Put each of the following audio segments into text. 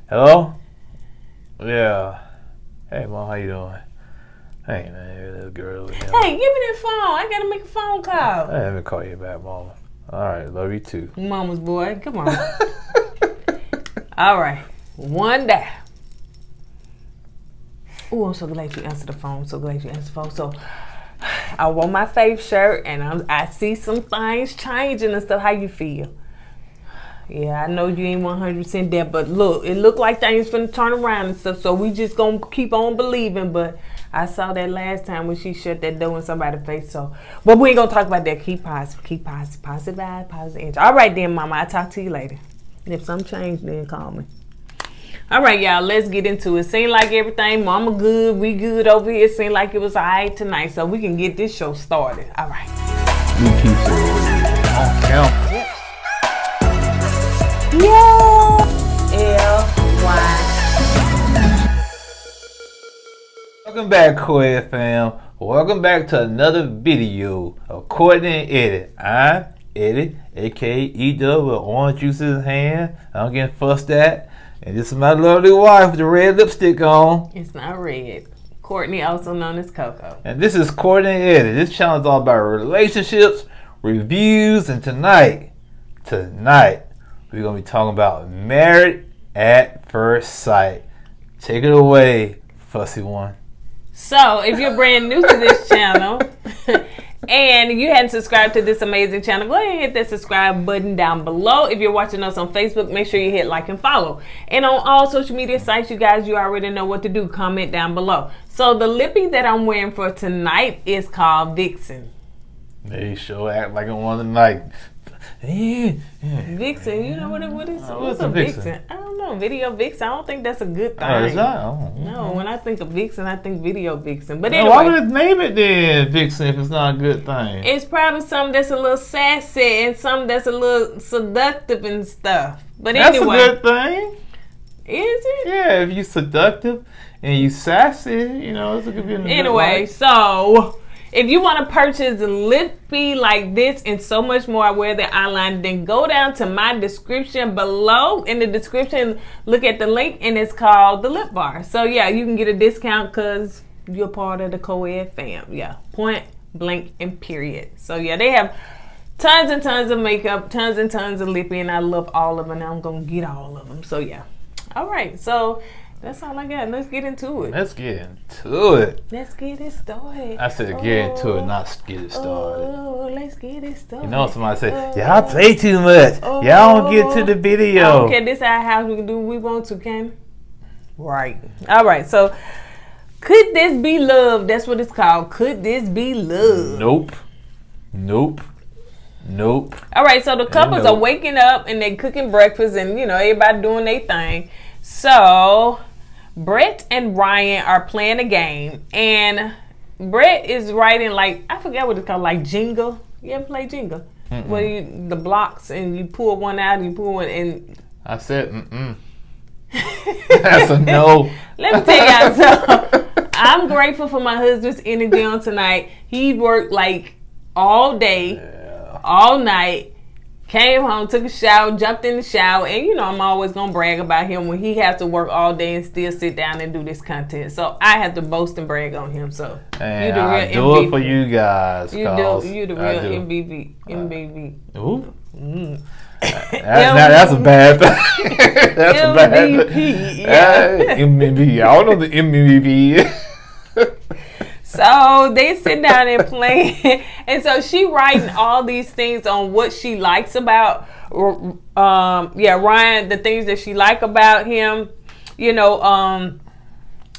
Hello? Yeah. Hey, Mom, how you doing? Hey, man, little girl. Hey, give me that phone. I gotta make a phone call. Hey, let me call you back, Mama. All right, love you too. Mama's boy, come on. All right, one day. Oh, I'm so glad you answered the phone. So I wore my faith shirt, and I see some things changing and stuff. How you feel? Yeah, I know you ain't 100% there, but look, it look like things finna turn around and stuff. So we just gonna keep on believing. But I saw that last time when she shut that door in somebody's face. So, but we ain't gonna talk about that. Keep positive, positive vibe, positive energy. All right, then, Mama. I'll talk to you later. If something changed, then call me. All right, y'all, let's get into it. Seem like everything, Mama good, we good over here. Seem like it was all right tonight, so we can get this show started. All right. You keep it on count. Yep. LiQWYD. Welcome back, KOED fam. Welcome back to another video of Kourtney and Eddie. I'm Eddie, aka EW with orange juice in his hand. I'm getting fussed at. And this is my lovely wife with the red lipstick on. It's not red. Kourtney, also known as Coco. And this is Kourtney and Eddie. This channel is all about relationships, reviews, and tonight, we're going to be talking about Married at First Sight. Take it away, fussy one. So, if you're brand new to this channel and you hadn't subscribed to this amazing channel, go ahead and hit that subscribe button down below. If you're watching us on Facebook, make sure you hit like and follow. And on all social media sites, you guys, you already know what to do. Comment down below. So, the lippy that I'm wearing for tonight is called Vixen. They sure act like I want to like. Vixen, you know what is? What's a vixen? I don't know. Video vixen. I don't think that's a good thing. Oh, is that? Oh, no, when I think of vixen, I think video vixen. But anyway, why would it name it then vixen if it's not a good thing? It's probably something that's a little sassy and something that's a little seductive and stuff. But that's anyway, a good thing. Is it? Yeah, if you seductive and you sassy, you know, it's a good. Anyway, so. If you want to purchase a lippy like this and so much more, I wear the eyeliner, then go down to my description below. In the description, look at the link, and it's called the Lip Bar. So, yeah, you can get a discount because you're part of the KOED fam. Yeah, point blank and period. So, yeah, they have tons and tons of makeup, tons and tons of lippy, and I love all of them, and I'm going to get all of them. So, yeah. All right, so that's all I got. Let's get into it. Let's get into it. Let's get it started. I said get into it, not get it started. Oh, let's get it started. You know, somebody said, y'all play too much. Y'all don't get to the video. Okay, this is our house. We can do what we want to, can? Right. All right, so could this be love? That's what it's called. Could this be love? Nope. All right, so the couples are waking up and they cooking breakfast and, you know, everybody doing their thing. So Brett and Ryan are playing a game, and Brett is writing, like, I forget what it's called, like Jenga. You ever play Jenga? Where you the blocks and you pull one out and you pull one in. I said That's a no. Let me tell y'all something. I'm grateful for my husband's energy on tonight. He worked like all day, all night. Came home, took a shower, jumped in the shower, and you know I'm always gonna brag about him when he has to work all day and still sit down and do this content. So I have to boast and brag on him. So and you the real I do MVP. It for you guys. You the real MVP. Ooh. That's a bad thing. That's a bad thing. Yeah. MVP. I don't know the MVP. So they sit down and play, and so she writing all these things on what she likes about, Ryan, the things that she like about him, you know,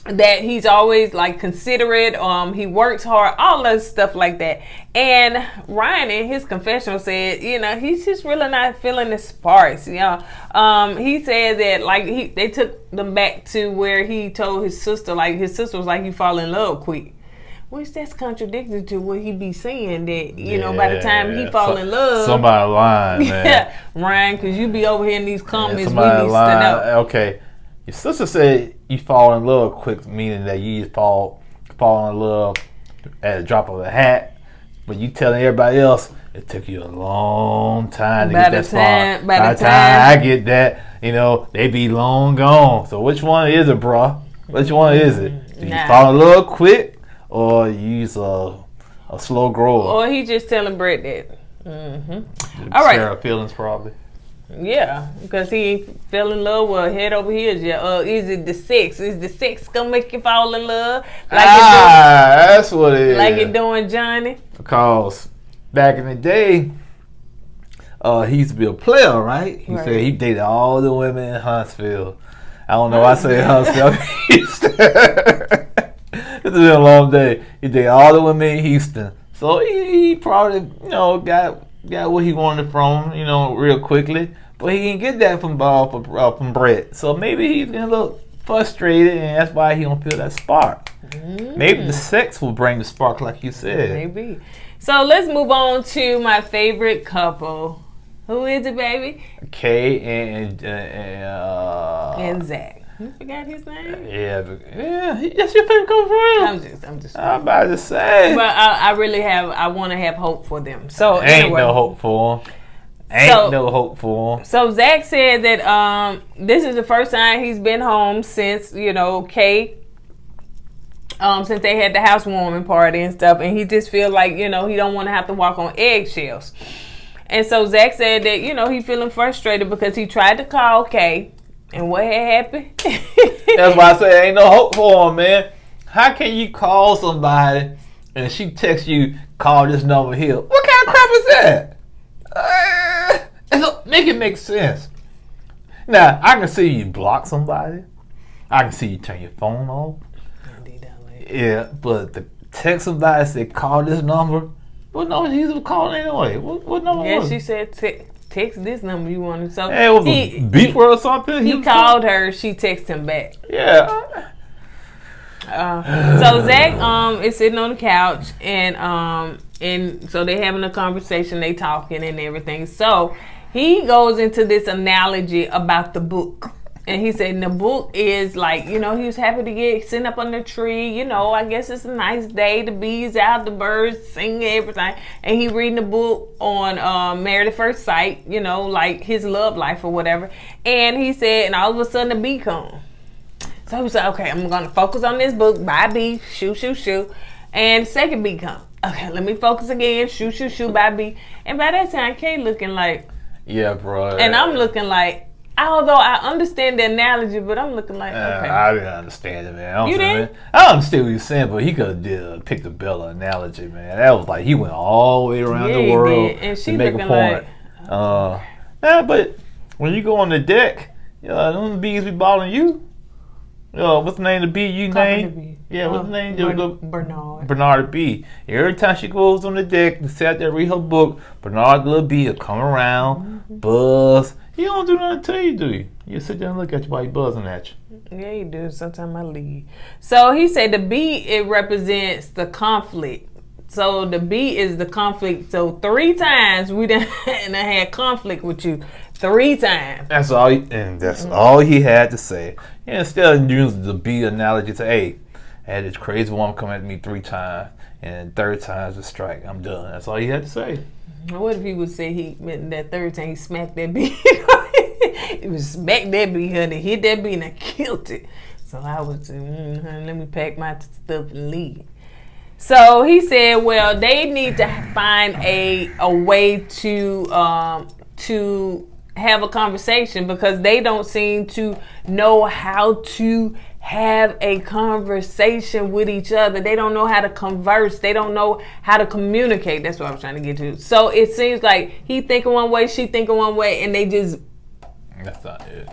that he's always like considerate, he works hard, all that stuff like that. And Ryan in his confessional said, you know, he's just really not feeling the sparks, you know. He said that like they took them back to where he told his sister, like his sister was like, you fall in love quick. Which that's contradictory to what he be saying that, you know, by the time he fall in love. Somebody lying, man. Ryan, because you be over here in these comments, we need to know. Okay. Your sister said you fall in love quick, meaning that you just fall in love at the drop of a hat. But you telling everybody else, it took you a long time to By get the that spark. by the time I get that, they be long gone. So which one is it, bro? Which one is it? Do you fall in love quick, or you use a slow grower? Or he just telling Brett that. All right. Sarah feelings probably. Yeah, because he fell in love with head over heels. Yeah, is it the sex? Is the sex gonna make you fall in love? That's what it is. Like you're doing Johnny. Because back in the day, he used to be a player, right? He said he dated all the women in Huntsville. I don't know why I say Huntsville. It's been a long day. He dated all the women in Houston. So he probably, got what he wanted from him, real quickly. But he didn't get that from Brett. So maybe he's getting a little frustrated, and that's why he don't feel that spark. Maybe the sex will bring the spark, like you said. Maybe. So let's move on to my favorite couple. Who is it, baby? Kay and Zach. You forgot his name? Yeah, that's your favorite couple for real. I'm about to say. But I want to have hope for them. So ain't no hope for them. No hope for them. So Zach said that this is the first time he's been home since Kay. Since they had the housewarming party and stuff, and he just feel like he don't want to have to walk on eggshells. And so Zach said that he feeling frustrated because he tried to call Kay. And what had happened? That's why I say ain't no hope for him, man. How can you call somebody and she texts you, call this number here? What kind of crap is that? Make it make sense. Now, I can see you block somebody. I can see you turn your phone off. Yeah, but to text somebody say, call this number. What number he was calling anyway? What number was it? Yeah, she said text this number you wanted. So it was a beef or something. He called her. She texted him back. Yeah. So Zach is sitting on the couch and so they having a conversation. They talking and everything. So he goes into this analogy about the book. And he said the book is like, he was happy to get sitting up under the tree. I guess it's a nice day. The bees out, the birds singing, everything. And he reading the book on Married at First Sight, like his love life or whatever. And he said, and all of a sudden the bee come. So he was like, okay, I'm going to focus on this book. Bye, bee. Shoo, shoo, shoo. And the second bee come. Okay, let me focus again. Shoo, shoo, shoo, bye, bee. And by that time, Kay looking like. Yeah, bro. And I'm looking like. Although I understand the analogy, but I'm looking like, okay. I didn't understand it, man. You didn't? I understand what you're saying, but he could have picked a better analogy, man. That was like he went all the way around the world and she to make a point. But when you go on the deck, them bees be bothering you. What's the name of the bee you named? Yeah, what's the name? Bernard. Bernard bee. Every time she goes on the deck and sit out there read her book, Bernard the little bee will come around, buzz. He don't do nothing to you, do you? You sit there and look at you while he buzzing at you. Yeah, he do. Sometimes I leave. So he said the bee, it represents the conflict. So the bee is the conflict. So 3 times we done had conflict with you. 3 times. That's all. All he had to say. Yeah, instead of using the bee analogy to, hey, I had this crazy woman come at me 3 times, and 3rd time's a strike. I'm done. That's all he had to say. What if he would say he meant that 3rd time he smacked that bee? He was smack that bee, honey, hit that bee, and I killed it. So I was, honey, let me pack my stuff and leave. So he said, well, they need to find a way to have a conversation because they don't seem to know how to have a conversation with each other. They don't know how to converse. They don't know how to communicate. That's what I was trying to get to. So it seems like he thinking one way, she thinking one way, and they just... That's not it.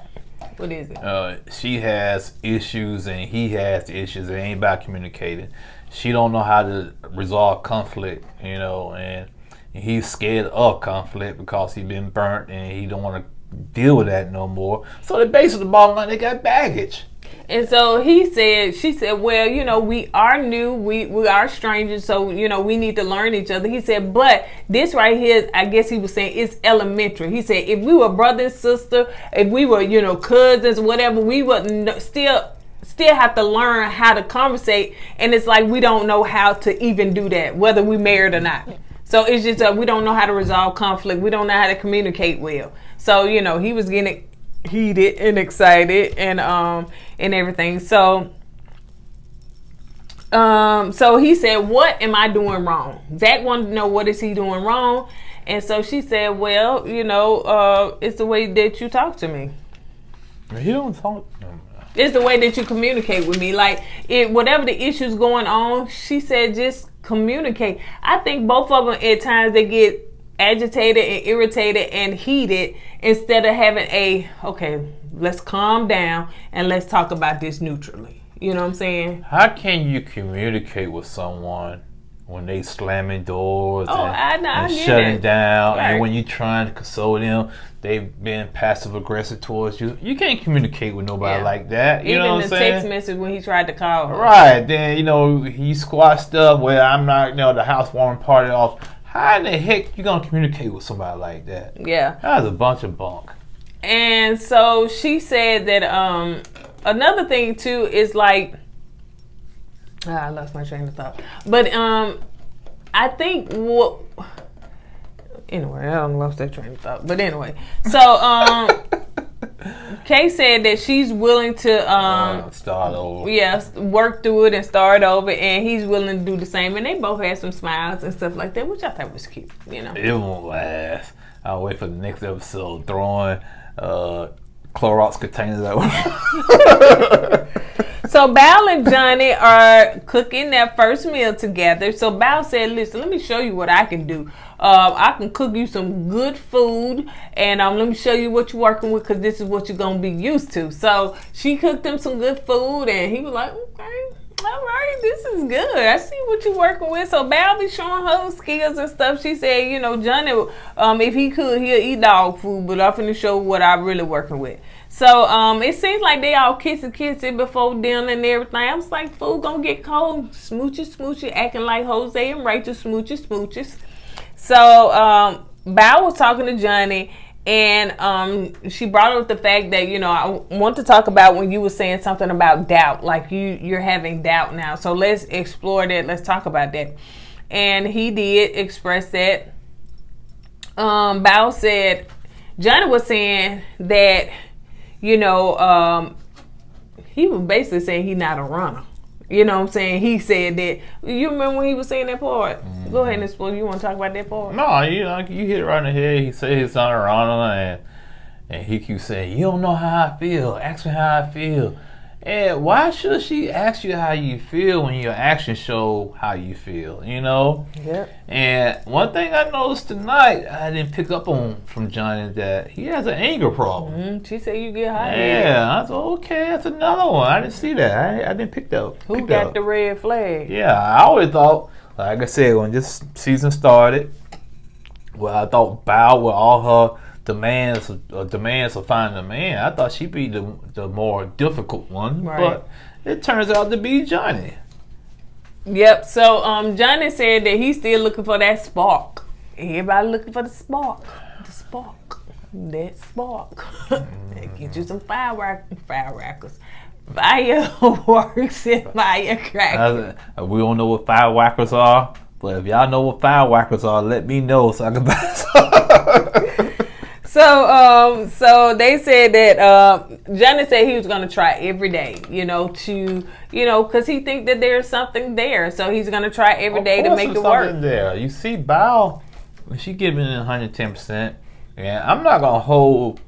What is it? She has issues and he has issues. It ain't about communicating. She don't know how to resolve conflict, and he's scared of conflict because he's been burnt and he don't want to deal with that no more. So the base of the bottom line, they got baggage. And so she said, well, we are new, we are strangers, so, we need to learn each other. He said, but this right here, I guess he was saying, it's elementary. He said, if we were brother and sister, if we were, cousins, whatever, we would still have to learn how to conversate. And it's like we don't know how to even do that, whether we married or not. So it's just that we don't know how to resolve conflict. We don't know how to communicate well. So, you know, he was getting heated and excited and everything. So he said, what am I doing wrong? Zach wanted to know, what is he doing wrong? And so she said, well, you know, it's the way that you talk to me. He don't talk. It's the way that you communicate with me. Like, whatever the issue's going on, she said, just communicate. I think both of them at times they get agitated and irritated and heated instead of having okay, let's calm down and let's talk about this neutrally. You know what I'm saying? How can you communicate with someone when they slamming doors and shutting down, right, and when you trying to console them, they've been passive aggressive towards you? You can't communicate with nobody like that. You know what I'm saying? Even the text message when he tried to call her. Right. Then, you know, he squashed up where I'm not, you know, the housewarming party off. How in the heck you gonna communicate with somebody like that? Yeah. That was a bunch of bunk. And so she said that another thing too is like, I lost my train of thought. But I think anyway, I lost that train of thought. But anyway, so Kay said that she's willing to start over. Yes, work through it and start over, and he's willing to do the same. And they both had some smiles and stuff like that, which I thought was cute. You know, it won't last. I'll wait for the next episode throwing Clorox containers out. So Bao and Johnny are cooking their first meal together. So Bao said, listen, let me show you what I can do. I can cook you some good food, and let me show you what you're working with, because this is what you're going to be used to. So she cooked him some good food, and he was like, okay, all right, this is good. I see what you're working with. So Bao be showing her skills and stuff. She said, you know, Johnny, if he could, he'll eat dog food, but I'm finna show what I'm really working with. So it seems like they all kissy before dinner and everything. I was like, food gonna get cold. Smoochy, acting like Jose and Rachel smooches. So Bao was talking to Johnny, and she brought up the fact that, you know, I want to talk about when you were saying something about doubt, like you're having doubt now. So let's explore that. Let's talk about that. And he did express that. Bao said, Johnny was saying that, you know, he was basically saying he's not a runner. You know what I'm saying? He said that. You remember when he was saying that part? Mm-hmm. Go ahead and explain. You want to talk about that part? No, you hit it right in the head. He said he's not a runner, and he keeps saying, you don't know how I feel. Ask me how I feel. And why should she ask you how you feel when your actions show how you feel, you know? Yep. And one thing I noticed tonight, I didn't pick up on from Johnny, that he has an anger problem. Mm-hmm. She said you get high. Yeah, I said, okay, that's another one. I didn't see that. I didn't pick that up. Who got the red flag? Yeah, I always thought, like I said, when this season started, well, I thought Bao with all her demands of finding a man, I thought she'd be the more difficult one, right, but it turns out to be Johnny. Yep. So Johnny said that he's still looking for that spark. Everybody looking for the spark. That spark. Get you some fireworks and firecrackers. We don't know what firecrackers are, but if y'all know what firecrackers are, let me know so I can buy some. So they said that Johnny said he was going to try every day, because he think that there's something there. So he's going to try every day to make it work. There, you see, Bao, when she giving it 110%, and I'm not going to hold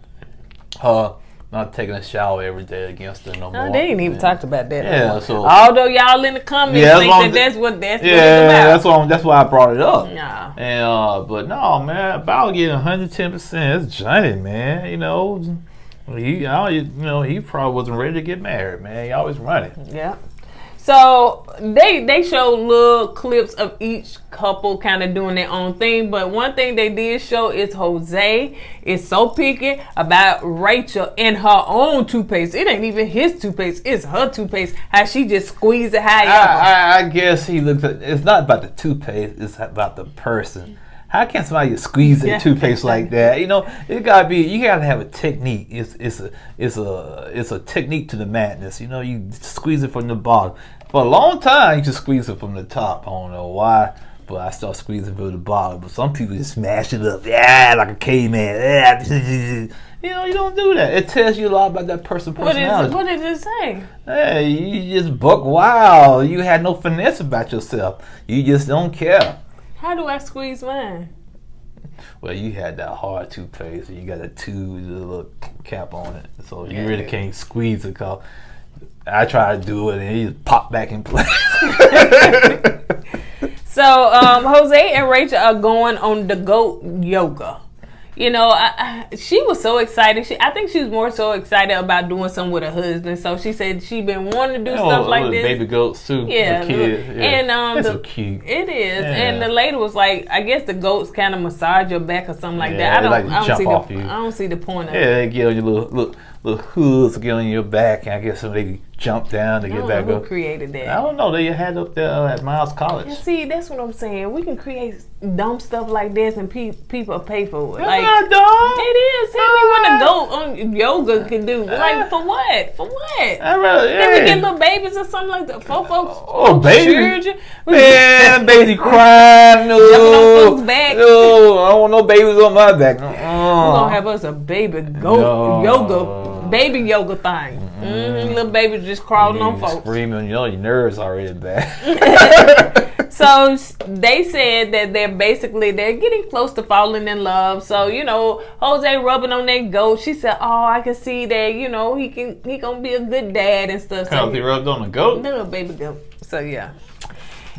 her not taking a shower every day against her no more. They ain't even talked about that. Yeah, so although y'all in the comments think that's what it's about. That's why I brought it up. Nah. And but no, man, about getting 110%. It's Johnny, man. He probably wasn't ready to get married, man. He always running. Yeah. So they showed little clips of each couple kind of doing their own thing, but one thing they did show is Jose is so picky about Rachel and her own toothpaste. It ain't even his toothpaste; it's her toothpaste. How she just squeezes it high. I guess he looks at. It's not about the toothpaste; it's about the person. How can somebody squeeze their toothpaste like that? It gotta be. You gotta have a technique. It's a technique to the madness. You squeeze it from the bottom. For a long time, you just squeeze it from the top. I don't know why, but I start squeezing through the bottle. But some people just smash it up, yeah, like a caveman. Yeah. You know, you don't do that. It tells you a lot about that person's personality. What did it say? Hey, you just buck wild. You had no finesse about yourself. You just don't care. How do I squeeze mine? Well, you had that hard toothpaste. You got a tube with a little cap on it, so you really can't squeeze it. Cause I try to do it and it just pop back in place. So Jose and Rachel are going on the goat yoga. You know, she was so excited. I think she was more so excited about doing something with her husband. So she said she been wanting to do stuff like this. Baby goats too. Yeah, the kids. And that's so cute. It is. Yeah. And the lady was like, I guess the goats kind of massage your back or something like that. I don't see the point of it. Yeah, they get on your little hooves, get on your back, and I guess they jump down to get back up. Who created that? I don't know. They had up there at Miles College. Yeah, see, that's what I'm saying. We can create dumb stuff like this, and people pay for it. That's like, not dumb. it is. Tell me what a goat on yoga can do. Like, for what? For what? Then we get little babies or something like that. Oh, baby. Children. Man, baby crying. No. Jumping on folks' back. No, I don't want no babies on my back. We're going to have us a baby goat yoga, baby yoga thing. Little babies just crawling on folks. Screaming, you know, your nerves already bad. So they said that they're getting close to falling in love. So, you know, Jose rubbing on that goat. She said, "Oh, I can see that, you know, he gonna be a good dad and stuff." So he rubbed on a goat? Little baby goat. So yeah.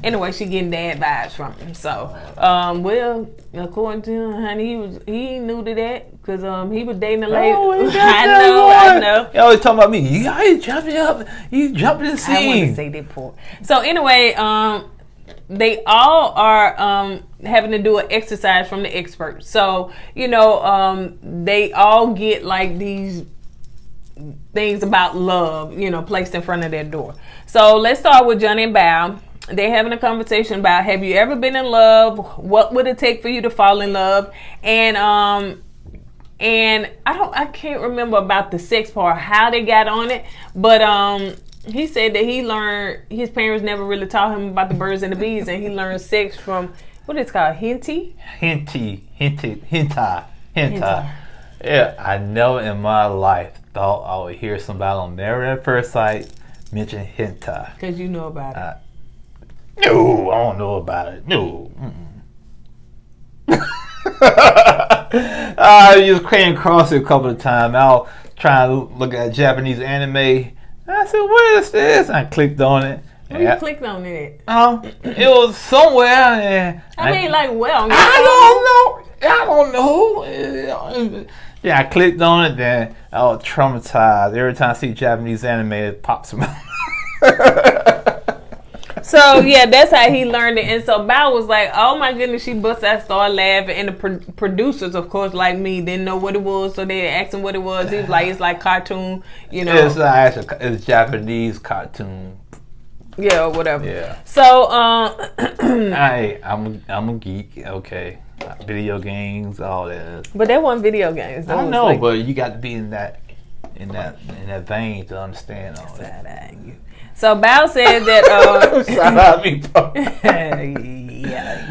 Anyway, she getting dad vibes from him. So, well, according to him, honey, he knew to that because he was dating a lady. I know. You always talking about me. You jumping up. You jumping the scene. I want to say that part. So anyway, they all are having to do an exercise from the experts. So, you know, they all get like these things about love, you know, placed in front of their door. So let's start with Johnny and Bao. They're having a conversation about, have you ever been in love? What would it take for you to fall in love? And I can't remember about the sex part, how they got on it, but he said that he learned, his parents never really taught him about the birds and the bees, and he learned sex from, what is it called, hentai. Yeah, I never in my life thought I would hear somebody on Married at First Sight mention hentai. Because you know about it. No, I don't know about it. No. I just came across it a couple of times. I was trying to look at Japanese anime. I said, "What is this?" I clicked on it. Where you clicked on it? It was somewhere. And I mean, like, well, I don't know. Yeah, I clicked on it. Then I was traumatized. Every time I see Japanese anime, it pops up. So yeah, that's how he learned it. And so Bao was like, "Oh my goodness," she bust out, started laughing. And the producers, of course, like me, didn't know what it was, so they asked him what it was. He was like, "It's like cartoon, you know." It's Japanese cartoon. Yeah, or whatever. Yeah. So I'm a geek. Okay, video games, all that. But that wasn't video games. I know, like, but you got to be in that vein to understand all that. So Bao said that shout out me, bro. yeah,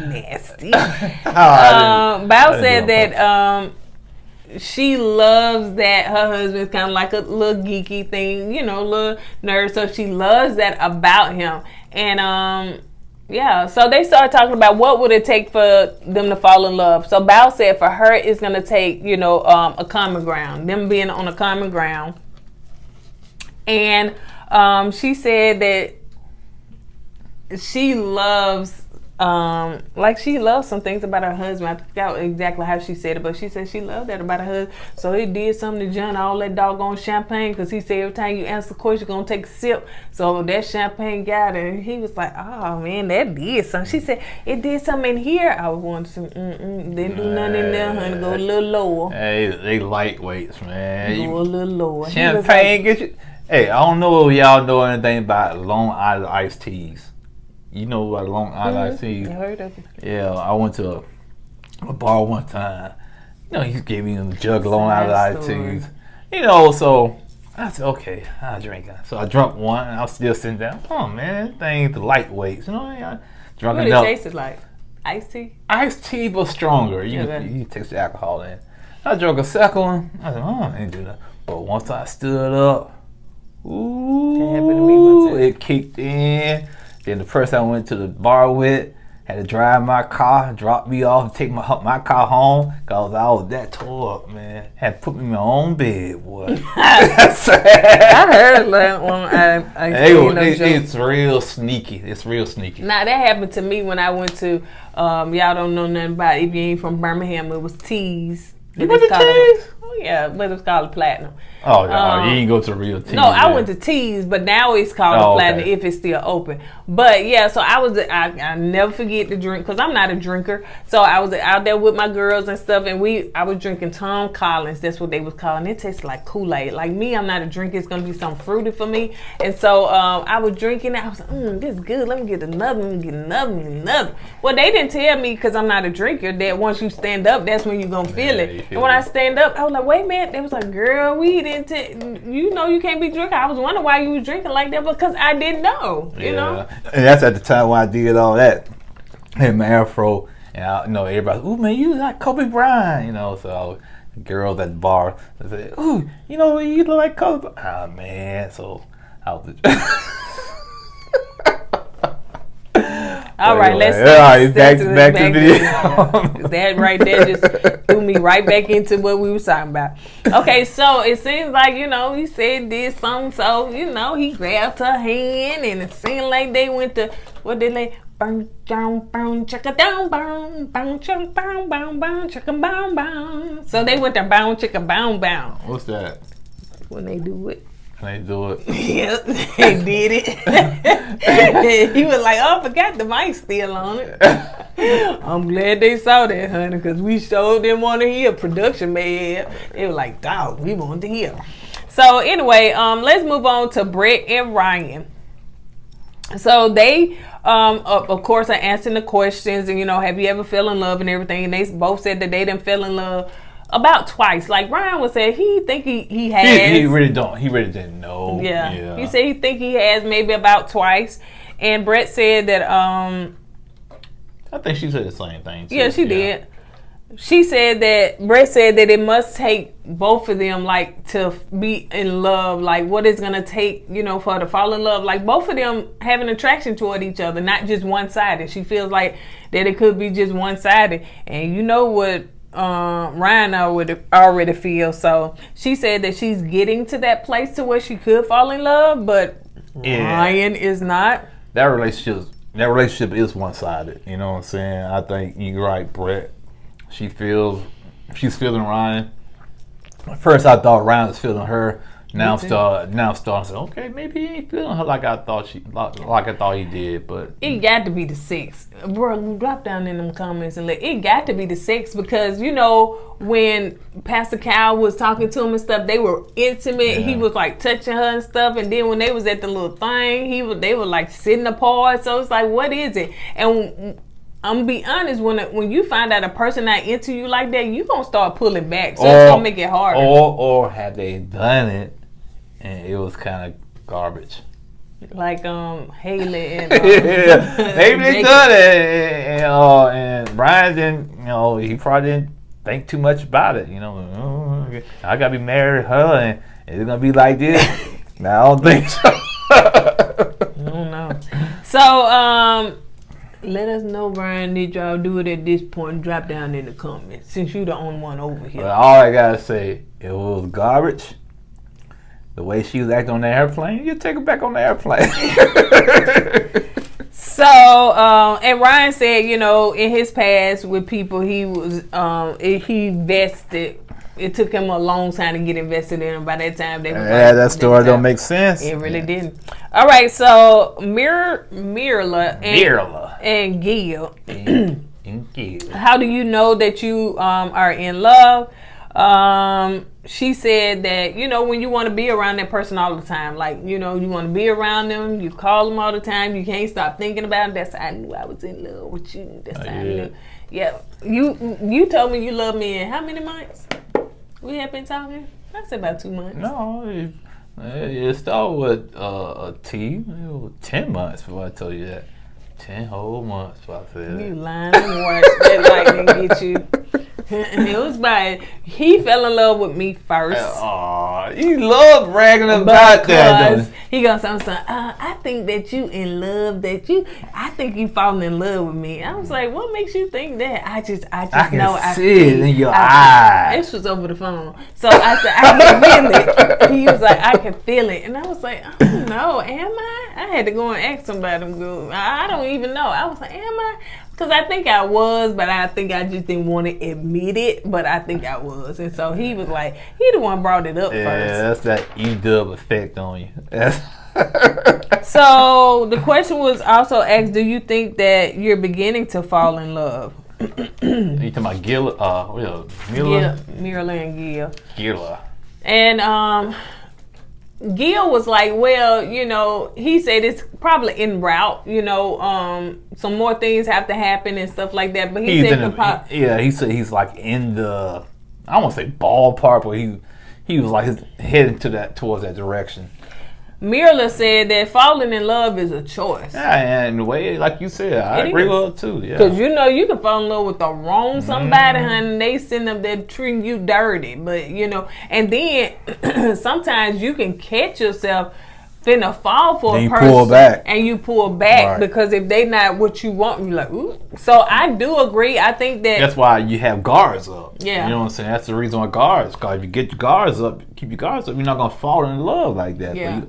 nasty. Bao said that she loves that her husband's kind of like a little geeky thing, you know, little nerd. So she loves that about him. And yeah, so they started talking about what would it take for them to fall in love. So Bao said for her it's gonna take, you know, a common ground, them being on a common ground. And she said that she loves, she loves some things about her husband. I forgot exactly how she said it, but she said she loved that about her husband. So he did something to John, all that doggone champagne, because he said every time you answer the question, you're going to take a sip. So that champagne got it, and he was like, "Oh, man, that did something." She said, "It did something in here." I was wondering, didn't do nothing in there, honey. Go a little lower. Hey, they lightweights, man. Go a little lower. Champagne get you. Hey, I don't know if y'all know anything about Long Island iced teas. You know about Long Island iced teas? I heard of it. Yeah, I went to a bar one time. You know, he gave me a jug of Long Island iced teas. You know, so I said, okay, I'll drink it. So I drank one, and I was still sitting down. Oh, man, that thing, the lightweights. You know, I drunk what enough. What it tasted like? Iced tea? Iced tea, but stronger. You take the alcohol in. I drank a second one. I said, I ain't do that. But once I stood up, ooh, happened to me one time. it kicked in. Then the person I went to the bar with had to drive my car, drop me off, take my car home, cause I was that tore up, man. Had to put me in my own bed, boy. I heard that one. It's real sneaky. It's real sneaky. Now that happened to me when I went to. Y'all don't know nothing about it. If you ain't from Birmingham, it was Tees. You went to Tees? Oh yeah, but it was called a Platinum. Oh, you didn't go to the real Tees. No, I went to Tees, but now it's called a Platinum if it's still open. But yeah, so I never forget to drink because I'm not a drinker. So I was out there with my girls and stuff, and I was drinking Tom Collins. That's what they was calling. It tastes like Kool-Aid. Like me, I'm not a drinker. It's gonna be something fruity for me. And so I was drinking it. I was like, this is good. Let me get another. Let me get another. Well, they didn't tell me because I'm not a drinker that once you stand up, that's when you're gonna feel it. And when I stand up, I was like, wait a minute. They was like, girl, we didn't. You know you can't be drinking. I was wondering why you was drinking like that because I didn't know. You know. And that's at the time when I did all that. Had my afro, and everybody, ooh man, you like Kobe Bryant, So girls at the bar, they say, ooh, you look like Kobe. Ah man, so I was. All right, let's back to the video. That right there just threw me right back into what we were talking about. Okay, so it seems like, he said this, something, so, he grabbed her hand, and it seemed like they went to, what did they, boom, down, boom, chicka down, boom, boom, chicka, boom, boom, boom, chicka, boom, boom. So they went to boom, chicka, boom, boom. What's that? When they do it. They do it. Yep, they did it. He was like, oh, I forgot the mic still on it. I'm glad they saw that, honey, because we sure didn't want to hear production man. They were like, dog, we wanted to hear. So anyway, let's move on to Brett and Ryan. So they, of course, are answering the questions and, have you ever fell in love and everything. And they both said that they didn't fell in love about twice. Like Ryan was saying, he think he has. He really don't. He really didn't know. Yeah. He said he think he has maybe about twice. And Brett said that. I think she said the same thing too. Yeah, she did. She said that Brett said that it must take both of them like to be in love. Like what it's gonna take, for her to fall in love. Like both of them have an attraction toward each other, not just one sided. She feels like that it could be just one sided. And you know what? Ryan already feels. So she said that she's getting to that place to where she could fall in love, but Ryan is not. That relationship is one-sided. You know what I'm saying? I think you're right, Brett. She's feeling Ryan. At first I thought Ryan was feeling her. Now I'm starting to say, okay, maybe he ain't feeling her like I thought he did, but it got to be the sex. Bro, drop down in them comments and it got to be the sex because when Pastor Cal was talking to him and stuff, they were intimate. Yeah. He was like touching her and stuff, and then when they was at the little thing, they were like sitting apart. So it's like, what is it? And I'm gonna be honest, when you find out a person not into you like that, you gonna start pulling back. So it's gonna make it harder. Or have they done it and it was kind of garbage? Like Helena and maybe they done it and Brian didn't. He probably didn't think too much about it. I gotta be married to her and it's gonna be like this. No, I don't think so. I don't know. So let us know, Brian, did y'all do it at this point? Drop down in the comments since you the only one over here. Well, all I gotta say, it was garbage. The way she was acting on the airplane, you take her back on the airplane. So, and Ryan said, in his past with people, he was he vested. It took him a long time to get invested in them. By that time, that story don't make sense. It really didn't. All right, so Mirla and Gil. How do you know that you are in love? She said that, when you want to be around that person all the time, like, you want to be around them, you call them all the time, you can't stop thinking about it. That's how I knew I was in love with you. That's how I knew. Yeah, you told me you love me in how many months? We have been talking? I said about 2 months. No, it started with a T. It was 10 months before I told you that. 10 whole months, I said. You lying work. That lightning get you. It was bad. He fell in love with me first. Oh, you love bragging about that, though. He goes, I think that you in love, I think you falling in love with me. I was like, what makes you think that? I just I know can see it in your eyes. This was over the phone. So I said, I can feel it. He was like, I can feel it. And I was like, I don't know, am I? I had to go and ask somebody. I don't even know. I was like, am I? Because I think I was, but I think I just didn't want to admit it. But I think I was. And so he was like, he the one brought it up first. Yeah, that's that E-dub effect on you. So the question was also asked, do you think that you're beginning to fall in love? You talking about Gila? Mila? Mila and Gil. Gila. And Gil was like, well, you know, he said it's probably en route, you know, some more things have to happen and stuff like that. But he said, he said he's like in the, I don't want to say ballpark, but he was like heading towards that direction. Mirla said that falling in love is a choice. Yeah, and the way, like you said, I agree with her too. Yeah, because you know you can fall in love with the wrong somebody, honey. They sitting up there treating you dirty, but you know, and then sometimes you can catch yourself finna fall for a person, and you pull back because if they not what you want, you're like, ooh. So I do agree. I think that's why you have guards up. Yeah, you know what I'm saying. That's the reason why guards. Because if you get your guards up, keep your guards up, you're not gonna fall in love like that. Yeah.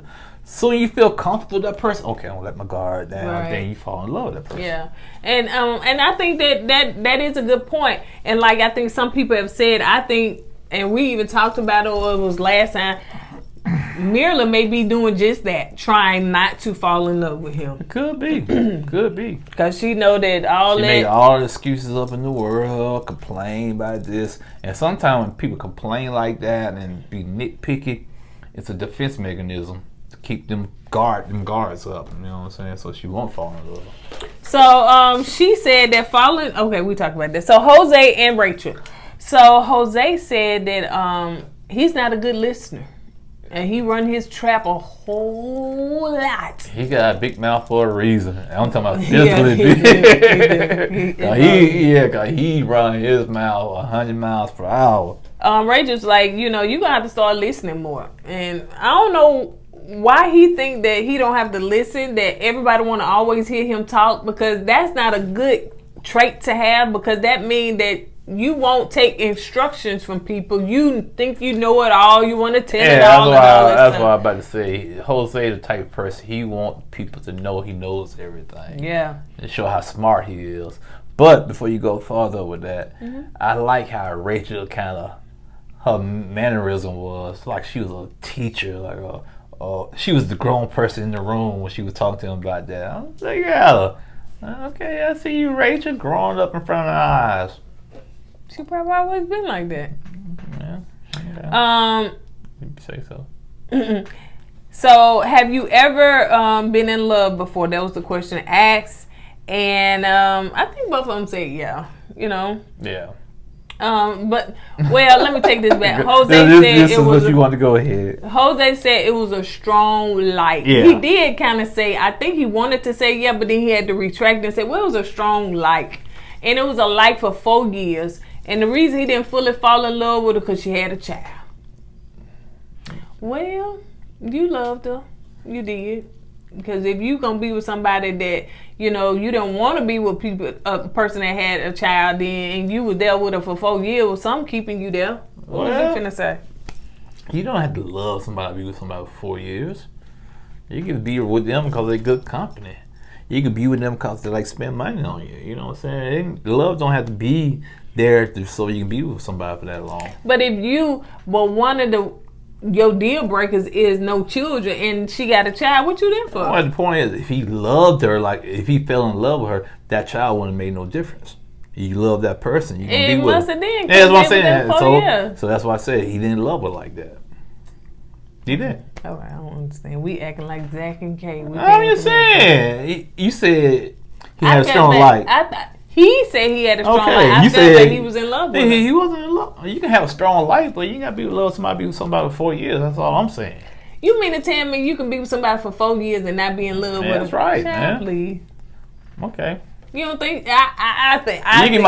So you feel comfortable with that person. Okay, I'm gonna let my guard down. Right. Then you fall in love with that person. Yeah, and I think that is a good point. And like I think some people have said, I think, and we even talked about it. Or it was last time. Mirla may be doing just that, trying not to fall in love with him. It could be, could be, because she know that she made all the excuses up in the world, complain about this, and sometimes when people complain like that and be nitpicky, it's a defense mechanism to keep them guards up. You know what I'm saying? So she won't fall in love. So she said that falling. Okay, we talked about this. So Jose and Rachel. So Jose said that he's not a good listener. And he run his trap a whole lot. He got a big mouth for a reason. I'm talking about physically big. Cause he run his mouth 100 miles per hour. Rachel's like, you know, you gonna have to start listening more. And I don't know why he think that he don't have to listen, that everybody want to always hear him talk, because that's not a good trait to have, because that means that you won't take instructions from people. You think you know it all. You want to tell it all. That's what I'm about to say. Jose the type of person, he wants people to know he knows everything. Yeah. And show how smart he is. But before you go farther with that, I like how Rachel kind of, her mannerism was like she was a teacher, like she was the grown person in the room when she was talking to him about that. I was like, yeah, okay, I see you, Rachel, growing up in front of our eyes. She probably always been like that. Yeah. You say so. So, have you ever been in love before? That was the question asked, and I think both of them said yeah. You know. Yeah. But let me take this back. Jose said it was. What you want to go ahead. Jose said it was a strong like. Yeah. He did kind of say. I think he wanted to say yeah, but then he had to retract and say, well, it was a strong like, and it was a like for 4 years. And the reason he didn't fully fall in love with her because she had a child. Well, you loved her. You did. Because if you going to be with somebody that, you know, you don't want to be with a person that had a child then, and you were there with her for 4 years, well, something keeping you there. What was you finna say? You don't have to love somebody to be with somebody for 4 years. You can be with them because they're good company. You can be with them because they like spend money on you. You know what I'm saying? Love don't have to be there so you can be with somebody for that long. But if one of your deal breakers is no children and she got a child, what you there for? Well, the point is, if he loved her, like if he fell in love with her, that child wouldn't have made no difference. You love that person, you can be with her. Yeah, that's what I'm saying. So that's why I said he didn't love her like that. He didn't. Oh, I don't understand. We acting like Zach and Kay. I'm just saying. You said he had a strong like. He said he had a strong life. I felt like he was in love with her. He wasn't in love. You can have a strong life, but you ain't got to be in love with somebody for 4 years. That's all I'm saying. You mean to tell me you can be with somebody for 4 years and not be in love with them? That's right, man. Please. Okay. You don't think? I think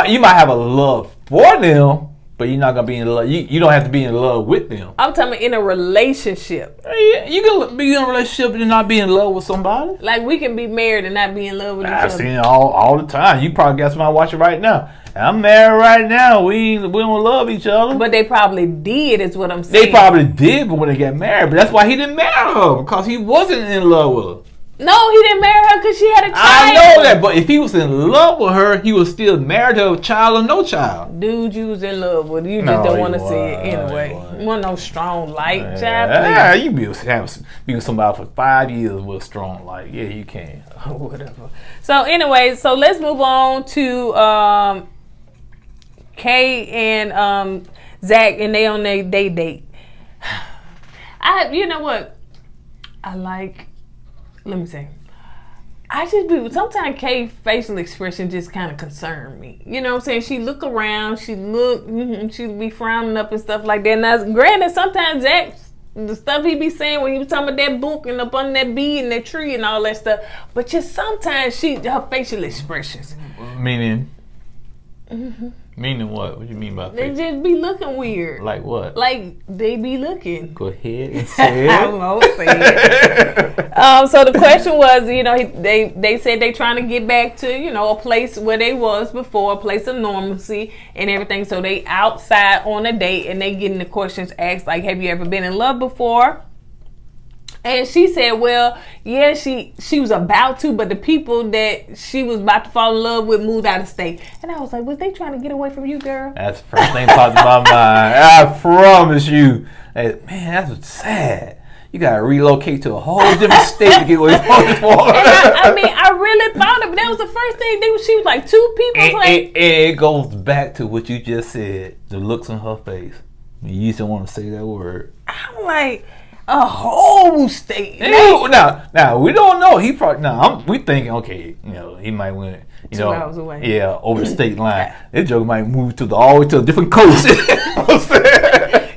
you might have a love for them, but you're not gonna be in love. You don't have to be in love with them. I'm talking about in a relationship. Yeah, you can be in a relationship and not be in love with somebody. Like we can be married and not be in love with each other. I've seen it all the time. You probably got somebody watching right now. I'm married right now. We don't love each other. But they probably did, is what I'm saying. They probably did, but when they got married, but that's why he didn't marry her, because he wasn't in love with her. No, he didn't marry her because she had a child. I know that, but if he was in love with her, he was still married to a child or no child. Dude, you was in love with her. You just don't want to see it anyway. You want no strong light, child. Yeah, you be with somebody for 5 years with a strong light. Yeah, you can. Whatever. So anyway, so let's move on to Kay and Zach, and they on their date. You know what? Let me say. I just be sometimes Kay's facial expression just kind of concern me. You know what I'm saying? She look around, she be frowning up and stuff like that. Now, granted, sometimes Zach, the stuff he be saying when he was talking about that book and up on that bee and that tree and all that stuff, but just sometimes her facial expressions. Meaning? Mm-hmm. Meaning what? What do you mean by they just be looking weird. Like what? Like they be looking. Go ahead and say it. I won't say it. So the question was, you know, they said they trying to get back to, you know, a place where they was before, a place of normalcy and everything. So they outside on a date and they getting the questions asked like, have you ever been in love before? And she said, well, yeah, she was about to, but the people that she was about to fall in love with moved out of state. And I was like, was they trying to get away from you, girl? That's the first thing popped in my mind. I promise you. Hey, man, that's sad. You got to relocate to a whole different state to get away from it. I mean, I really thought of it. That was the first thing. She was like, two people. It goes back to what you just said, the looks on her face. You just don't want to say that word. I'm like... a whole state. Now we don't know. He probably we thinking, okay, you know, he might win. 2 hours away. Yeah, over the state line. This joke might move all the way to a different coast.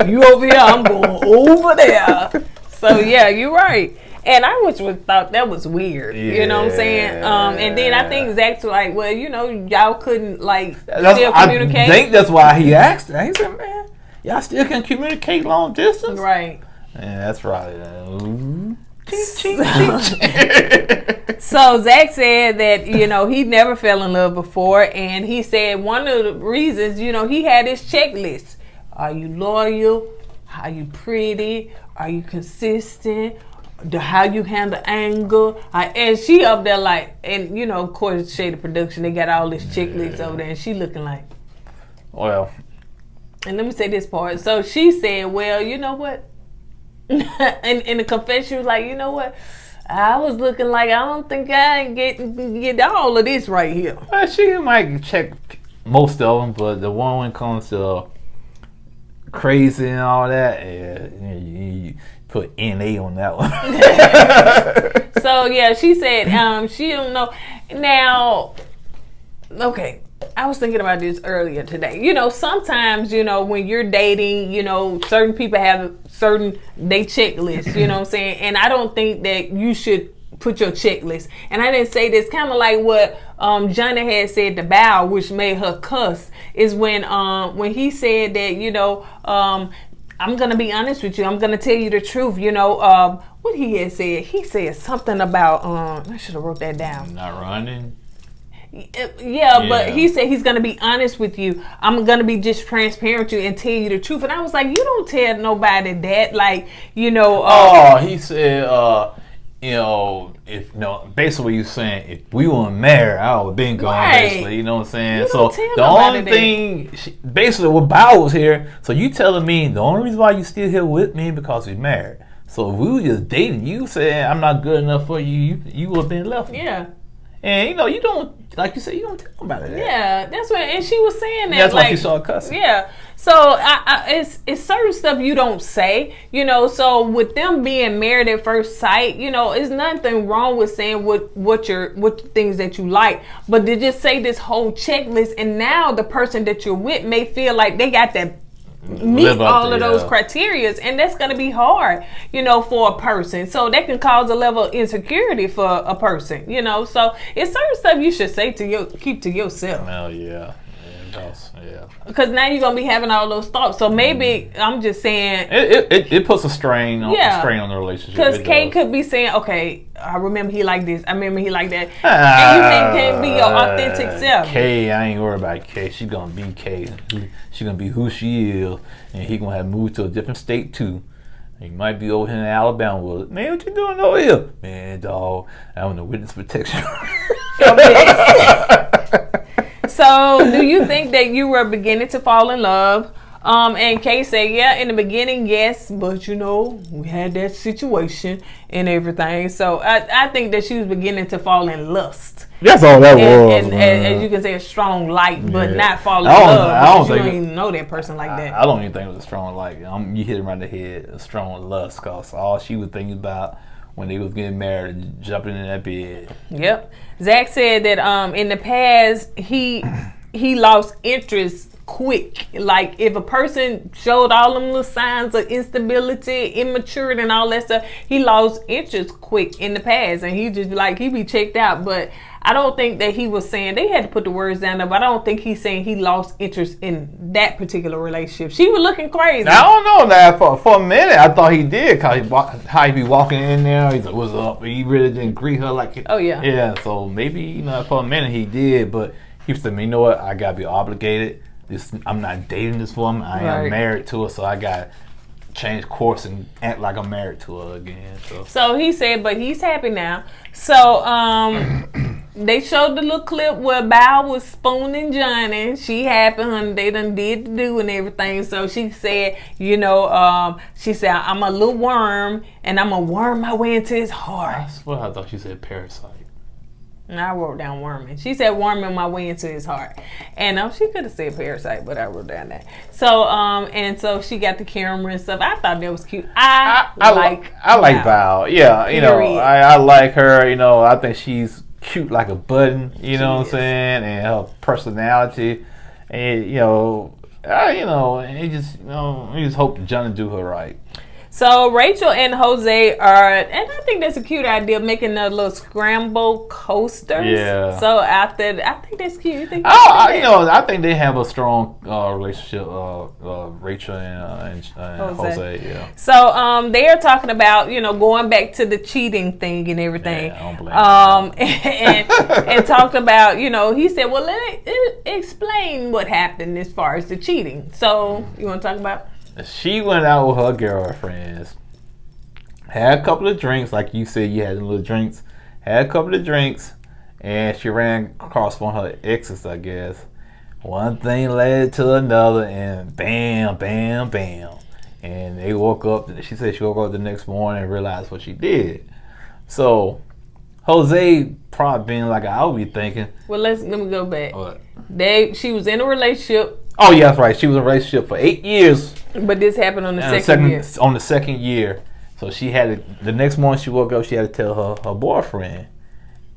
You over here, I'm going over there. So yeah, you're right. And I would thought that was weird. Yeah. You know what I'm saying? And then I think Zach's like, well, you know, y'all couldn't still communicate. I think that's why he asked that. He said, man, y'all still can communicate long distance? Right. Yeah, that's right. So Zach said that, you know, he never fell in love before, and he said one of the reasons, you know, he had his checklist. Are you loyal? Are you pretty? Are you consistent? How you handle anger? And she up there like, and you know, of course, Shady Production, they got all this checklist over there, and she looking like, well. And let me say this part. So she said, well, you know what? And in the confession, she was like, you know what? I was looking like I don't think I get all of this right here. Well, she might check most of them, but the one when it comes to crazy and all that, you put NA on that one. So yeah, she said she don't know. Now, okay. I was thinking about this earlier today. You know, sometimes, you know, when you're dating, you know, certain people have they checklist, you know what I'm saying? And I don't think that you should put your checklist. And I didn't say this, kind of like what Johnny had said to Bow, which made her cuss, is when he said that, you know, I'm going to be honest with you. I'm going to tell you the truth. You know, what he had said, he said something about, I should have wrote that down. Not running. Yeah, but he said he's going to be honest with you. I'm going to be just transparent with you and tell you the truth. And I was like, you don't tell nobody that. Like, you know. He said, you know, basically what you're saying, if we weren't married, I would have been gone, basically. You know what I'm saying? So the only thing, basically what Bow was here, so you telling me the only reason why you still here with me because we're married. So if we were just dating, you saying I'm not good enough for you, you would have been left. Yeah. And you know, you don't, like you said, you don't tell nobody that. Yeah, that's what, and she was saying that. That's why she saw cussing. Yeah. So it's certain stuff you don't say, you know. So with them being married at first sight, you know, it's nothing wrong with saying what the things that you like, but to just say this whole checklist, and now the person that you're with may feel like they got that meet all of those criteria, and that's going to be hard, you know, for a person. So that can cause a level of insecurity for a person, you know. So it's certain stuff you should say to keep to yourself. Oh yeah. Yeah. Because now you're gonna be having all those thoughts. So maybe I'm just saying it puts a strain on the relationship. Because Kate could be saying, okay, I remember he like this, I remember he like that, and you can't be your authentic self. Kay, I ain't worried about Kay. She gonna be Kay. She gonna be who she is, and he gonna have moved to a different state too. He might be over here in Alabama with it. Man, what you doing over here? Man, dog, I'm in the witness protection. So, do you think that you were beginning to fall in love? And Kay said, yeah, in the beginning, yes, but you know, we had that situation and everything. So, I think that she was beginning to fall in lust. That's all that was. And as you can say, a strong light, but not fall in love. You don't even know that person like that. I don't even think it was a strong light. You hit it right in the head, a strong lust, because all she was thinking about when they was getting married and jumping in that bed. Yep. Zach said that in the past he lost interest quick. Like if a person showed all them little signs of instability, immaturity and all that stuff, he lost interest quick in the past, and he just like he be checked out. But I don't think that he was saying, they had to put the words down there, but I don't think he's saying he lost interest in that particular relationship. She was looking crazy. I don't know that for a minute. I thought he did, cause how he be walking in there, he's like, "What's up?" He really didn't greet her like. Oh yeah. Yeah. So maybe, you know, for a minute he did, but he said, "You know what? I gotta be obligated. I'm not dating this woman. I am married to her, so I got." Change course and act like I'm married to her again. So he said, but he's happy now. So they showed the little clip where Bow was spooning Johnny. She happy, honey. They done did the do and everything. So she said, you know, she said, I'm a little worm and I'm gonna worm my way into his heart. That's what I thought she said, parasite. And I wrote down worming. She said worming my way into his heart. And she could have said parasite, but I wrote down that. So and so she got the camera and stuff. I thought that was cute. I like Val. Yeah, you know, I like her. You know, I think she's cute like a button. You know what I'm saying? And her personality. And you know, and you just hope Johnny do her right. So Rachel and Jose are, and I think that's a cute idea, making a little scramble coasters. Yeah. So I think that's cute. You think? I think they have a strong relationship, Rachel and Jose. Yeah. So they are talking about going back to the cheating thing and everything. Yeah, I don't blame and talked about he said, well, let me explain what happened as far as the cheating. So you want to talk about? She went out with her girlfriends, had a couple of drinks, like you said, you had the little drinks, had a couple of drinks, and she ran across one of her exes, I guess. One thing led to another, and bam, bam, bam. And they woke up, she said she woke up the next morning and realized what she did. So, Jose probably being like I would be thinking. Well, let me go back. What? She was in a relationship. Oh yeah, that's right. She was in a relationship for 8 years. But this happened on the second year. On the second year. So she had the next morning she woke up, she had to tell her boyfriend.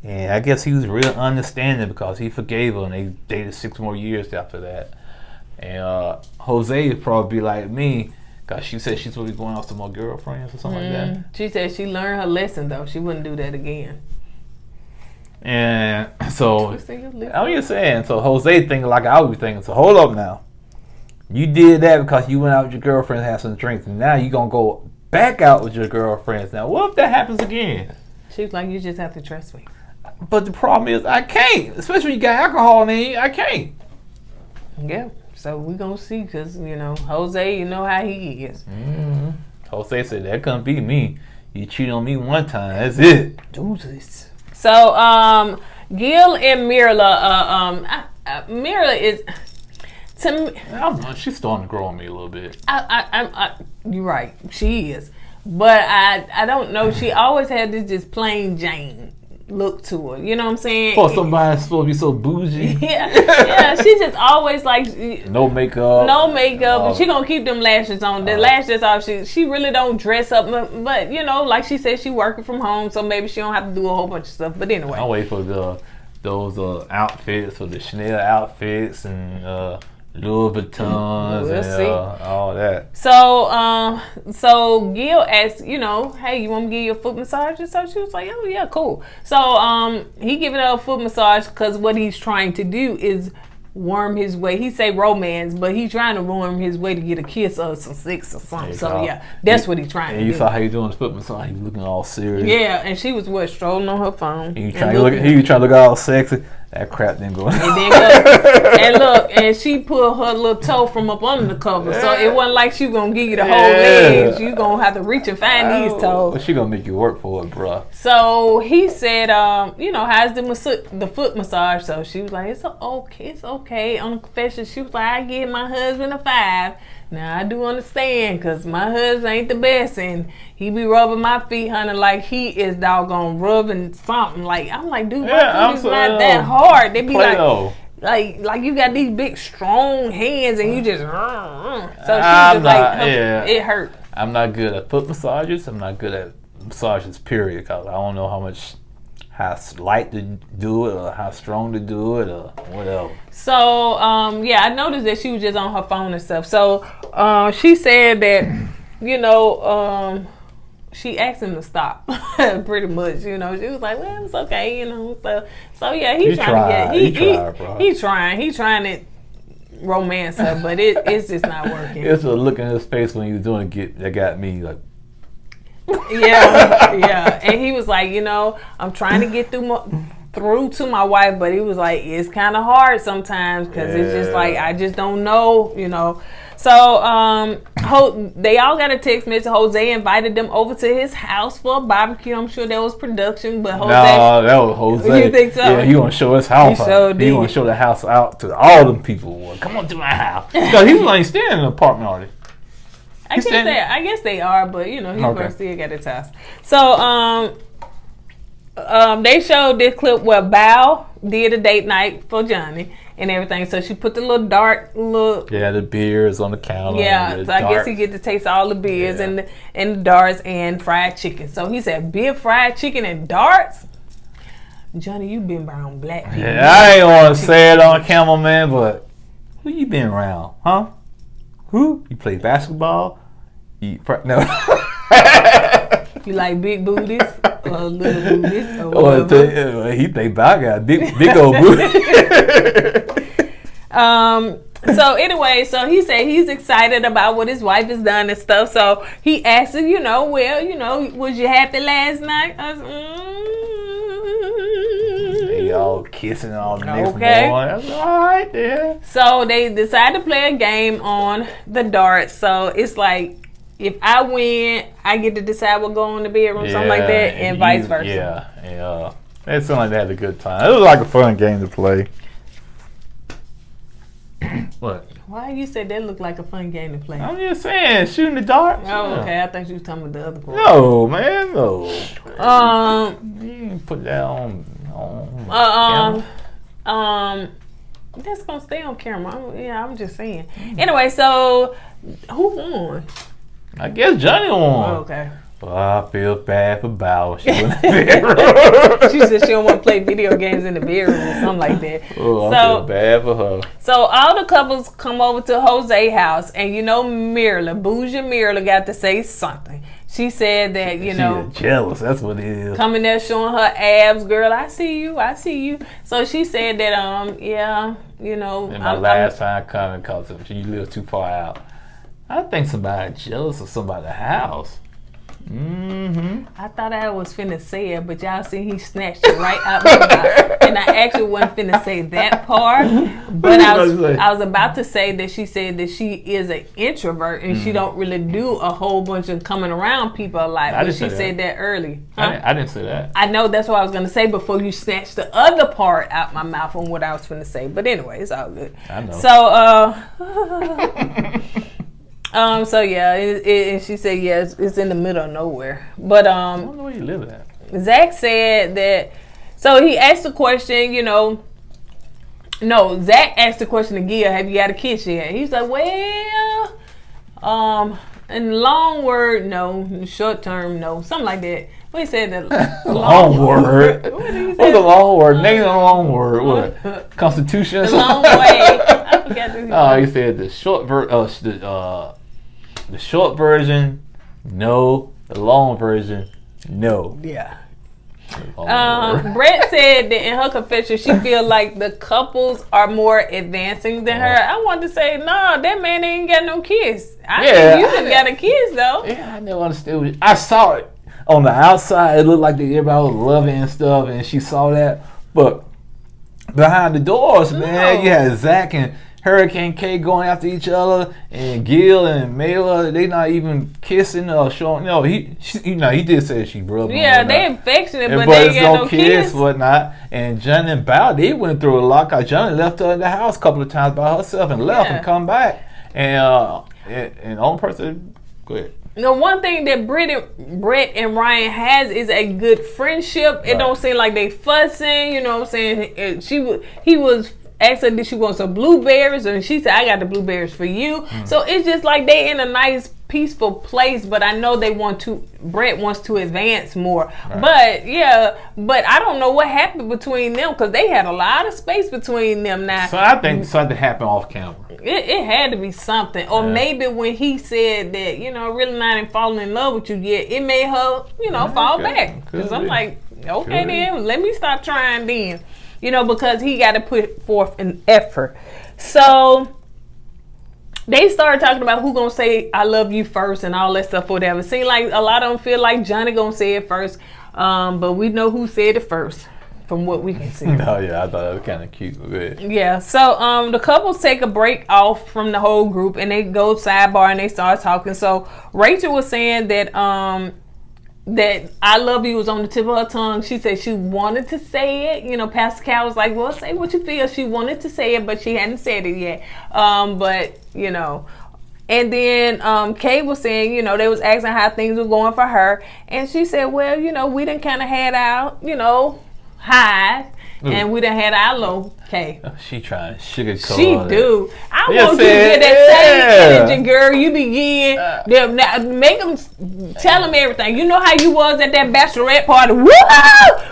And I guess he was real understanding because he forgave her and they dated 6 more years after that. And Jose would probably be like me, because she said she's supposed to be going off to more girlfriends or something like that. She said she learned her lesson though. She wouldn't do that again. And so, I'm just saying, so Jose thinking like I would be thinking, so hold up now. You did that because you went out with your girlfriend and had some drinks, and now you're going to go back out with your girlfriends. Now, what if that happens again? She's like, you just have to trust me. But the problem is, I can't. Especially when you got alcohol in you, I can't. Yeah, so we're going to see because, Jose, you know how he is. Mm-hmm. Jose said, that couldn't be me. You cheated on me one time, that's it. Do this. So, Gil and Mirla, Mirla is, to me, I don't know, she's starting to grow on me a little bit. You're right, she is. But I don't know, she always had this just plain Jane look to her. You know what I'm saying? For somebody supposed to be so bougie. Yeah, she just always like no makeup. But she gonna keep them lashes on. The lashes off. She really don't dress up, but like she said, she working from home, so maybe she don't have to do a whole bunch of stuff. But anyway, I wait for those outfits or the Chanel outfits and Louis Vuittons and all that. So Gil asked, you know, hey, you want me to give you a foot massage? And so she was like, oh yeah, cool. So he giving her a foot massage because what he's trying to do is worm his way. He say romance, but he's trying to worm his way to get a kiss or some sex or something. So yeah, that's what he's trying to do. And you saw how he doing the foot massage. He was looking all serious. Yeah, and she was strolling on her phone. He was trying to look all sexy. That crap didn't go. And look, and she put her little toe from up under the cover, so it wasn't like she was gonna give you the whole legs. You gonna have to reach and find these toes. Well, she gonna make you work for it, bruh. So he said, you know, how's the foot massage? So she was like, it's okay. On the confession, she was like, I give my husband a 5. Now I do understand, cause my husband ain't the best, and he be rubbing my feet, honey, like he is doggone rubbing something. Like I'm like, dude, my feet is not that hard. They be like you got these big strong hands, and you just. So she was like, it hurt. I'm not good at foot massages. I'm not good at massages, period. Cause I don't know how light to do it or how strong to do it or whatever. So, I noticed that she was just on her phone and stuff. So, she said that, you know, she asked him to stop pretty much, you know. She was like, well, it's okay, you know. So yeah, he's trying to romance her, but it's just not working. It's a look in his face when he was doing it that got me like, yeah. And he was like, you know, I'm trying to get through to my wife, but he was like, it's kind of hard sometimes because it's just like I just don't know, you know. So they all got a text message. Jose invited them over to his house for a barbecue. I'm sure that was production, but Jose. No, that was Jose. You think so? Yeah, he want to show his house out. He want to show the house out to all them people. Well, come on to my house. Because he was like staying in an apartment already. I guess they are, but you know, he's still got his house. So they showed this clip where Bao did a date night for Johnny and everything. So she put the little the beers on the counter. Yeah, so I guess he get to taste all the beers and the darts and fried chicken. So he said, beer, fried chicken, and darts. Johnny, you been around black people. Yeah, I ain't want to say it on camera, man, but who you been around, huh? Who? You play basketball? No. You like big booties or little booties or whatever? He think I got big old booty. So anyway, so he said he's excited about what his wife has done and stuff. So he asked her, you know, well, you know, was you happy last night? I was, They all kissing all the next morning. I was all right there. So they decided to play a game on the darts. So it's like, if I win, I get to decide what go in the bedroom, something like that, and vice versa. Yeah. It sounded like they had a good time. It was like a fun game to play. What? Why you said that looked like a fun game to play? I'm just saying, shooting the darts. Oh, okay. I thought you was talking about the other part. No, man, no. You can put that on camera. That's gonna stay on camera. I'm just saying. Anyway, so who won? I guess Johnny won. Oh, okay. Well, I feel bad for Bao. She went in the bedroom. She said she don't want to play video games in the bedroom or something like that. Oh, I feel bad for her. So all the couples come over to Jose's house, and you know, Bougie Mirla got to say something. She said that, you know, jealous. That's what it is. Coming there showing her abs, girl. I see you. So she said that, you know. And my last time coming, because you live too far out. I think somebody jealous of somebody's house. Mm-hmm. I thought I was finna say it, but y'all see he snatched it right out my mouth. And I actually wasn't finna say that part. But I was about to say that she said that she is an introvert and she don't really do a whole bunch of coming around people a lot. But she said that early. Huh? I didn't say that. I know, that's what I was gonna say before you snatched the other part out my mouth on what I was finna say. But anyway, it's all good. I know. So so yeah, and she said it's in the middle of nowhere. But I don't know where you live at. Zach said that. So he asked the question, you know. No, Zach asked the question to Gia, have you got a kiss yet? He's like, well, in long word, no. In short term, no. Something like that. What he said that long word. What's a long word? Name a long word. What? Constitution. The long way. Oh, he said the short the short version, no. The long version, no. Yeah. Brett said that in her confession, she feel like the couples are more advancing than her. I wanted to say, no, that man ain't got no kids. I think you just got a kids though. Yeah, I never understood. I saw it on the outside. It looked like everybody was loving and stuff, and she saw that. But behind the doors, man, you had Zach and Hurricane K going after each other, and Gil and Mela, they not even kissing or showing. No, he did say she rubbed him. Yeah, they affectionate, but they ain't got no kids, whatnot. And Johnny and Bow, they went through a lot. Cause Johnny left her in the house a couple of times by herself and left and come back. And only person, go ahead. The one thing that Brett and Ryan has is a good friendship. It don't seem like they fussing. You know what I'm saying? He was asked her, did she want some blueberries? And she said, I got the blueberries for you. So it's just like they in a nice, peaceful place. But I know Brett wants to advance more. Right. But I don't know what happened between them because they had a lot of space between them now. So I think something happened off camera. It had to be something. Or maybe when he said that, really not in falling in love with you yet, it made her, fall back. Because I'm like, okay then, let me stop trying then. Because he got to put forth an effort. So they started talking about who gonna say I love you first and all that stuff or whatever. Seems like a lot of them feel like Johnny gonna say it first. But we know who said it first from what we can see. Oh yeah, I thought it was kind of cute. Yeah, so the couples take a break off from the whole group and they go sidebar and they start talking. So Rachel was saying that that I love you was on the tip of her tongue. She said she wanted to say it. Pastor Cal was like, well, say what you feel. She wanted to say it, but she hadn't said it yet. And then Kay was saying, they was asking how things were going for her. And she said, well, we done kind of had our, high. And we done had our low, Kay. She trying to sugarcoat. She do. I want you to get that same energy, girl. You begin make them tell them everything. You know how you was at that bachelorette party. Woo!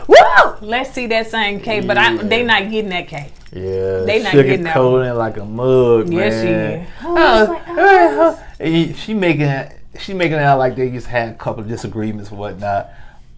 Woo! Let's see that same Kay, but they not getting that Kay. Yeah, they not getting that. Sugarcoating like a mug, man. Yes, she making it out like they just had a couple of disagreements and whatnot.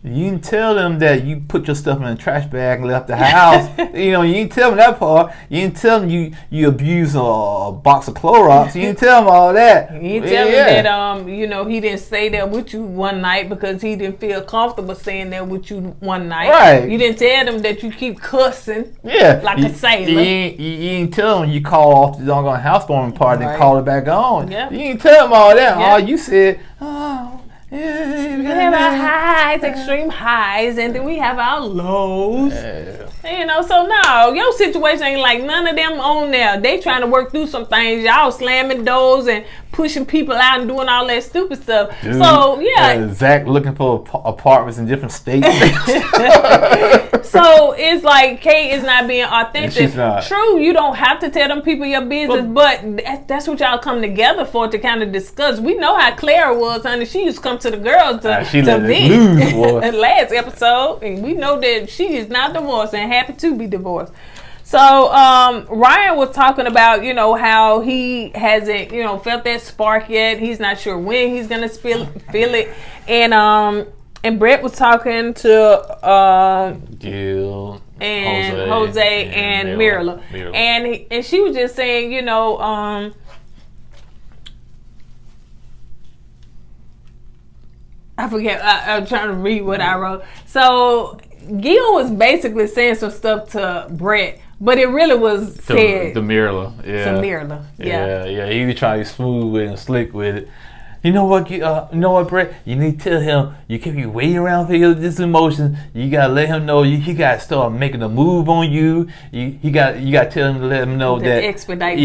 You can tell them that you put your stuff in a trash bag and left the house. You didn't tell them that part. You didn't tell them you abused a box of Clorox. You didn't tell them all that. You didn't tell them that he didn't stay there with you one night because he didn't feel comfortable staying there with you one night. Right. You didn't tell them that you keep cussing. Like a sailor. You didn't tell them you call off the doggone housewarming party and call it back on. Yeah. You didn't tell them all that. Yeah. All you said, we have our highs, extreme highs, and then we have our lows. So no, your situation ain't like none of them on there. They trying to work through some things. Y'all slamming doors and pushing people out and doing all that stupid stuff. Dude, so yeah, Zach looking for apartments in different states. So it's like Kate is not being authentic. She's not. True, you don't have to tell them people your business, but that's what y'all come together for, to kind of discuss. We know how Clara was, honey. She used to come to the girls to vent. Last episode, and we know that she is not divorced and happy to be divorced. So Ryan was talking about, how he hasn't, felt that spark yet. He's not sure when he's gonna feel it, and Brett was talking to Gil and Jose and Mirla. And she was just saying, I forget. I'm trying to read what I wrote. So Gil was basically saying some stuff to Brett, but it really was said to Mirla. Yeah. To Mirla. Yeah. He was trying to be smooth with it and slick with it. You know what, Brett? You need to tell him you can't be waiting around for this emotion. You gotta let him know he gotta start making a move on you. You gotta tell him to let him know that expedite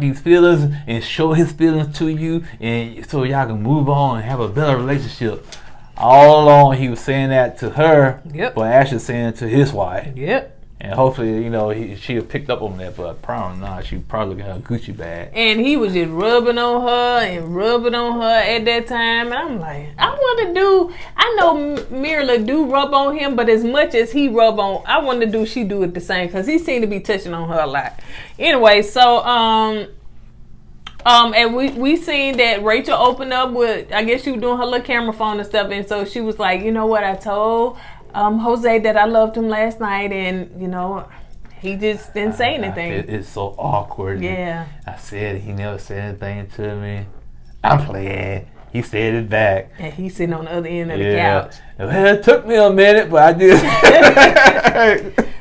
these feelings and show his feelings to you, and so y'all can move on and have a better relationship. All along he was saying that to her, but actually saying it to his wife. Yep. And hopefully, you know, she have picked up on that, but probably not. She probably looking at her Gucci bag. And he was just rubbing on her at that time. And I'm like, I know Mirla do rub on him, but as much as he rub on, I want to do, she do it the same, because he seemed to be touching on her a lot. Anyway, so, and we seen that Rachel opened up with, I guess she was doing her little camera phone and stuff, and so she was like, you know what, I told Jose that I loved him last night, and you know, he just didn't say anything. It's so awkward. Yeah. I said, he never said anything to me. I'm playing. He said it back. And he's sitting on the other end of the couch. Well, it took me a minute, but I did.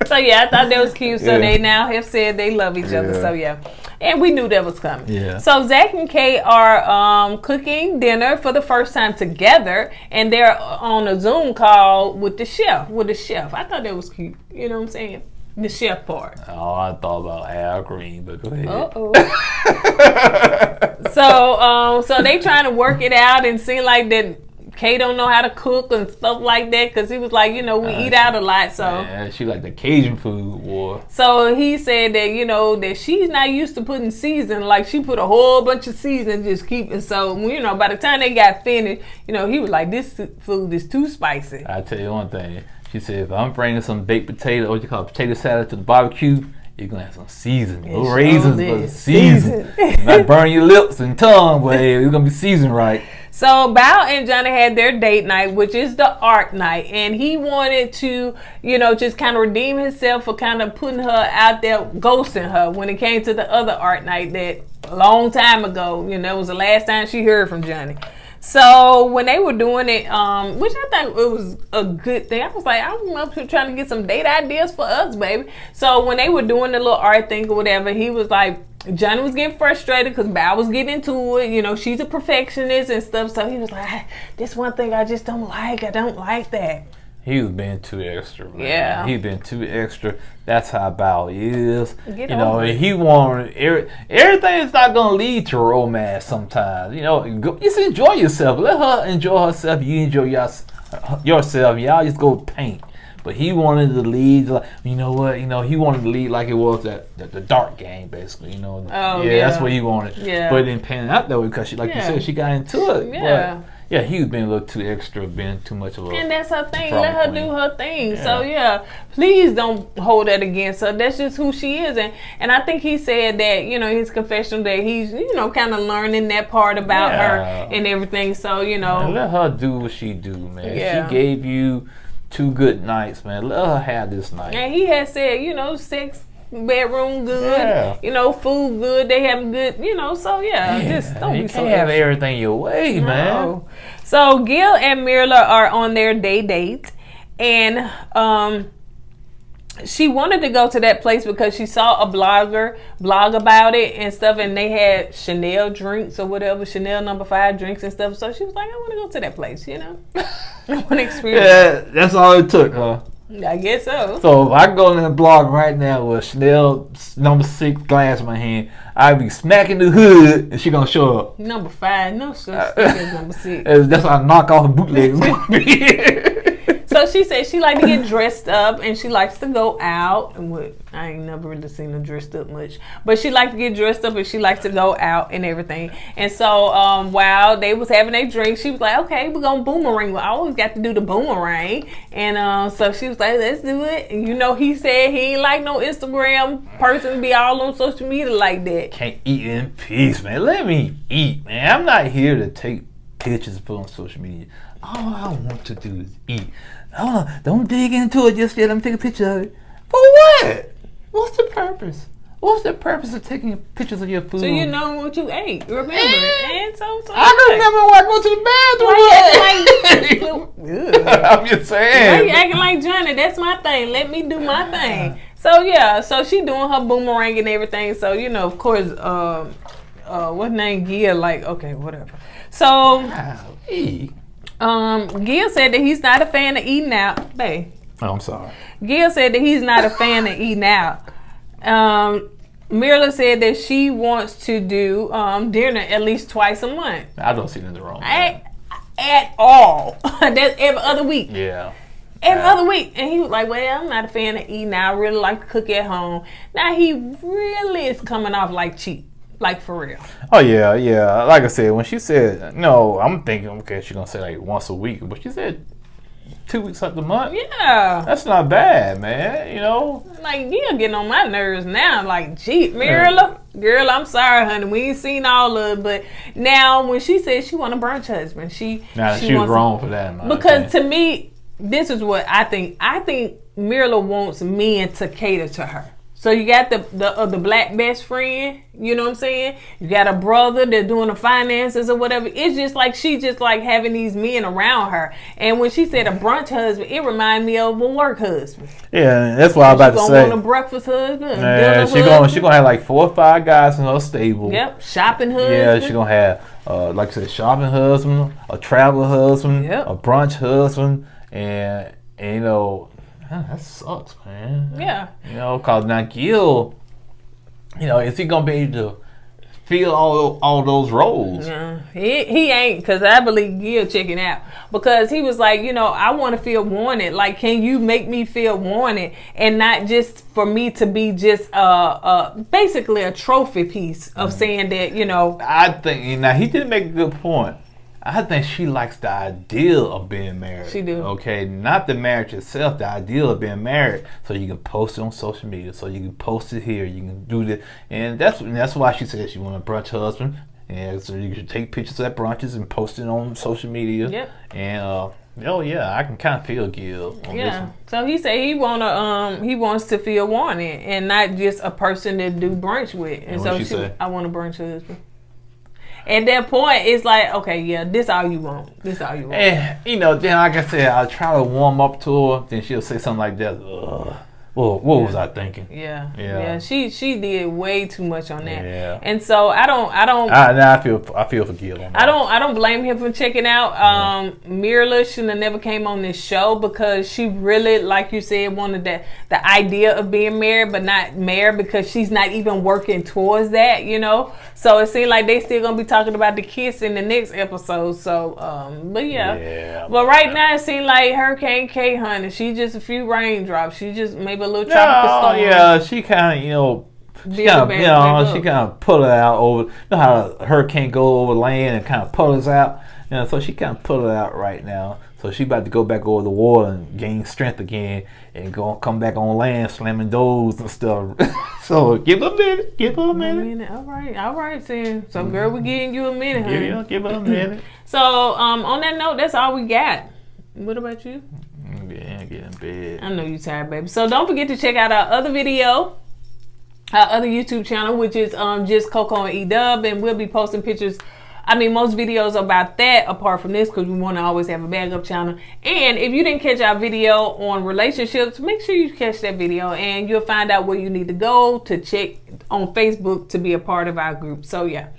So yeah, I thought that was cute. So they now have said they love each other. So yeah. And we knew that was coming. Yeah. So Zach and Kay are cooking dinner for the first time together, and they're on a Zoom call with the chef. I thought that was cute. You know what I'm saying? The chef part. Oh, I thought about Al Green, but go ahead. So they trying to work it out, and seem like that Kay don't know how to cook and stuff like that, because he was like, you know, we eat out a lot, so yeah, she like the Cajun food war. So he said that, you know, that she's not used to putting season, like she put a whole bunch of season, just keep it. So, you know, by the time they got finished, you know, he was like, this food is too spicy. I tell you one thing, she said, if I'm bringing some baked potato, what you call potato salad, to the barbecue, you're gonna have some season. No raisins, but season. Not burn your lips and tongue, but hey, it's gonna be seasoned right. So Bao and Johnny had their date night, which is the art night, and he wanted to, you know, just kind of redeem himself for kind of putting her out there, ghosting her when it came to the other art night that a long time ago, you know, it was the last time she heard from Johnny. So when they were doing it, which I thought it was a good thing, I was like, I'm up here trying to get some date ideas for us, baby. So when they were doing the little art thing or whatever, he was like, Johnny was getting frustrated because Bao was getting into it. You know, she's a perfectionist and stuff. So he was like, this one thing I just don't like. I don't like that. He was being too extra, man. Yeah. He's been too extra. That's how Bao is. You know, and he wanted everything's not gonna lead to romance sometimes. You know, just enjoy yourself. Let her enjoy herself. You enjoy yourself. Y'all just go paint. But he wanted to lead, like, you know what? You know, he wanted to lead like it was the dark game, basically. You know, that's what he wanted. Yeah. But it didn't pan out that way because she, like you said, she got into it. Yeah. But, yeah, he was being a little too extra, being too much of a. And that's her thing. Let her do her thing. Yeah. So yeah, please don't hold that against her. That's just who she is. And I think he said that, you know, in his confession that he's, you know, kind of learning that part about her and everything. So, you know, and let her do what she do, man. Yeah. She gave you 2 good nights, man. Let her have this night. And he had said, you know, sex, bedroom good, you know, food good, they have good, you know, so just don't be so. You can't have everything your way, man. So Gil and Mirla are on their date, and she wanted to go to that place because she saw a blogger blog about it and stuff, and they had Chanel drinks or whatever, Chanel No. 5 drinks and stuff. So she was like, I want to go to that place, you know. I want to experience. Yeah, that's all it took, huh? I guess so. So if I go in the blog right now with Chanel No. 6 glass in my hand, I'd be smacking the hood and she gonna show up. No. 5, no such thing as No. 6. That's why I knock off the bootlegs. So she said she likes to get dressed up and she likes to go out. And I ain't never really seen her dressed up much, but she likes to get dressed up and she likes to go out and everything. And so while they was having a drink, she was like, okay, we're gonna boomerang. I always got to do the boomerang. And so she was like, let's do it. And you know, he said he ain't like no Instagram person to be all on social media like that. Can't eat in peace, man. Let me eat, man. I'm not here to take pictures and put on social media. All I want to do is eat. Don't dig into it just yet. Let me take a picture of it. For what? What's the purpose? What's the purpose of taking pictures of your food? So you know what you ate. Remember it. And so I can remember when I go to the bathroom. I'm just saying. Why you acting like Johnny? That's my thing. Let me do my thing. So yeah, so she doing her boomerang and everything. So, you know, of course, what name Gia, like, okay, whatever. So Gil said that he's not a fan of eating out. Babe. Oh, I'm sorry. Gil said that he's not a fan of eating out. Mirla said that she wants to do dinner at least twice a month. I don't see nothing wrong with that. At all. That's every other week. Yeah. every other week. And he was like, well, I'm not a fan of eating. I really like to cook at home. Now he really is coming off like cheap. Like for real. Oh yeah, yeah. Like I said, when she said no, I'm thinking, okay, she's gonna say like once a week, but she said 2 weeks out the month. Yeah, that's not bad, man. You know, like you're getting on my nerves now. Like, gee, Mirla, girl, I'm sorry, honey, we ain't seen all of it, but now when she said she want a brunch husband, she was wrong for that. Because to me, this is what I think. I think Mirla wants men to cater to her. So you got the black best friend, you know what I'm saying? You got a brother that's doing the finances or whatever. It's just like she just like having these men around her. And when she said a brunch husband, it reminded me of a work husband. Yeah, that's what I was about to say. She gonna want a breakfast husband. Yeah, she gonna have like 4 or 5 guys in her stable. Yep, shopping husband. Yeah, she gonna have like I said, shopping husband, a travel husband, a brunch husband, and you know. That sucks, man. Yeah. You know, cause now Gil, you know, is he gonna be able to fill all those roles? Yeah, he ain't, cause I believe Gil checking out because he was like, you know, I want to feel wanted. Like, can you make me feel wanted and not just for me to be just basically a trophy piece of saying that, you know. I think now he did make a good point. I think she likes the idea of being married. She do. Okay, not the marriage itself, the idea of being married. So you can post it on social media. So you can post it here. You can do this. And that's why she said she want a brunch husband. And so you can take pictures at brunches and post it on social media. Yep. And oh yeah, I can kind of feel Gil on this one. So he said he wants to feel wanted and not just a person to do brunch with. And so I want a brunch husband. At that point, it's like, okay, yeah, this all you want. This all you want. And, you know, then like I said, I'll try to warm up to her. Then she'll say something like that. What was I thinking? Yeah. She did way too much on that. Yeah. And so I feel for Gil on that. I don't blame him for checking out. Mirla shouldn't have never came on this show because she really, like you said, wanted the idea of being married, but not married because she's not even working towards that, you know. So it seemed like they still gonna be talking about the kiss in the next episode. So, but yeah. But right now it seemed like Hurricane K, honey, she just a few raindrops. She just maybe a little tropical storm. Yeah, she kind of, you know. She kind of pull it out over. You know how a hurricane go over land and kind of pull us out. You know, so she kind of pull it out right now. So she about to go back over the water and gain strength again and come back on land, slamming doors and stuff. So give her a minute. Give her a minute. All right, then. So girl, we're giving you a minute, honey. Give her a minute. So on that note, that's all we got. What about you? Yeah, get in bed. I know you're tired, baby. So don't forget to check out our other video, our other YouTube channel, which is just Coco and E-Dub, and we'll be posting pictures. I mean, most videos about that apart from this because we want to always have a backup channel. And if you didn't catch our video on relationships, make sure you catch that video and you'll find out where you need to go to check on Facebook to be a part of our group. So yeah.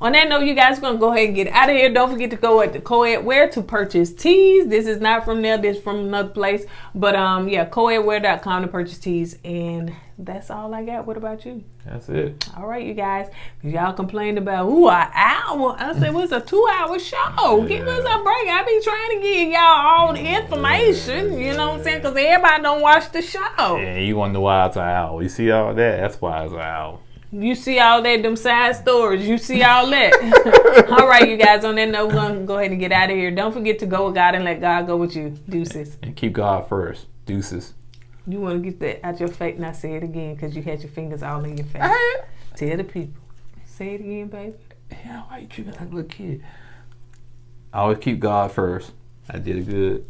On that note, you guys are going to go ahead and get out of here. Don't forget to go at the KOED to purchase teas. This is not from there. This is from another place. But yeah, KOEDwear.com to purchase teas. And that's all I got. What about you? That's it. All right, you guys. Y'all complained about, an hour. I said, well, it's a 2-hour show. Yeah. Give us a break. I be trying to give y'all all the information. You know what I'm saying? Because everybody don't watch the show. Yeah, you wonder why it's an hour. You see all that? That's why it's an hour. You see all that, them side stories. You see all that. All right, you guys. On that note, we're going to go ahead and get out of here. Don't forget to go with God and let God go with you. Deuces. And keep God first. Deuces. You want to get that out your face? Now say it again because you had your fingers all in your face. Tell the people. Say it again, baby. Yeah, why you treating me like a little kid? I always keep God first. I did it good.